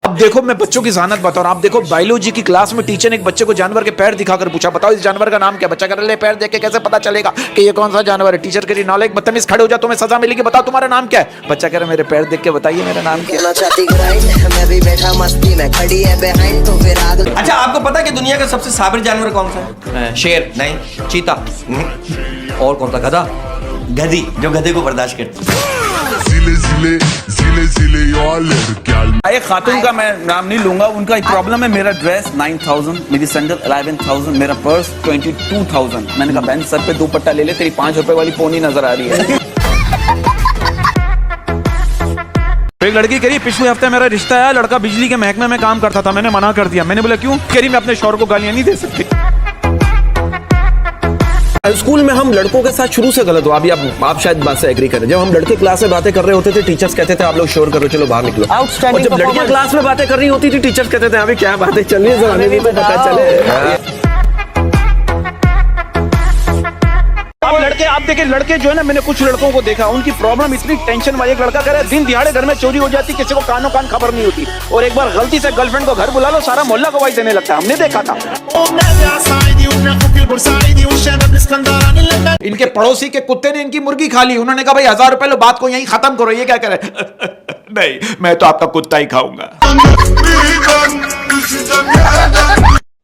अब देखो मैं बच्चों की जहानत बता रहा हूं। आप देखो बायोलॉजी की क्लास में टीचर ने एक बच्चे को जानवर के पैर दिखाकर पूछा, बताओ इस जानवर का नाम क्या। बच्चा कह रहा है पैर देख के कैसे पता चलेगा कि ये कौन सा जानवर है। टीचर कह रही नालायक बदतमीज खड़े हो जा, तुम्हें सजा मिलेगी, बताओ तुम्हारा नाम क्या है। बच्चा कह रहा है मेरे पैर देख के बताइए मेरा नाम क्या है। अच्छा आपको पता है कि दुनिया का सबसे साबिर जानवर कौन सा है? शेर नहीं, चीता और कौन सा? गधा, गधी जो गधे को बर्दाश्त करती है। एक खातून का मैं नाम नहीं लूंगा, उनका एक प्रॉब्लम है, मेरा ड्रेस 9000, मेरी सैंडल 11000, मेरा पर्स 22000। मैंने कहा बहन सर पे दुपट्टा ले ले, तेरी 5 रुपए वाली पोनी नजर आ रही है। एक लड़की कह रही पिछले हफ्ते मेरा रिश्ता आया, लड़का बिजली के महकमे में काम करता था, मैंने मना कर दिया। मैंने बोला क्यों? कह रही मैं अपने शौहर को गालियां नहीं दे सकती। स्कूल में हम लड़कों के साथ शुरू से गलत हो, अभी आप शायद बात से एग्री करें। जब हम लड़के क्लास में बातें कर रहे होते थे, टीचर्स कहते थे आप लोग शोर करो, चलो बाहर निकलो। और जब लड़कियां क्लास में बातें कर रही होती थी, टीचर्स कहते थे अभी क्या बातें चल रही है, जमाने में पता चले। आप देखें लड़के जो है ना, मैंने कुछ लड़कों को देखा, उनकी प्रॉब्लम इतनी टेंशन वाली। एक लड़का कह रहा है दिन दिहाड़े घर में चोरी हो जाती, किसी को कानों कान खबर नहीं होती, और एक बार गलती से गर्लफ्रेंड को घर बुला लो, सारा मोहल्ला गवाही देने लगता है। हमने देखा था। इनके पड़ोसी के कुत्ते ने इनकी मुर्गी खा ली। उन्होंने कहा भाई 1000 रुपए लो, बात को यहीं खत्म करो। ये क्या करे? नहीं मैं तो आपका कुत्ता ही खाऊंगा।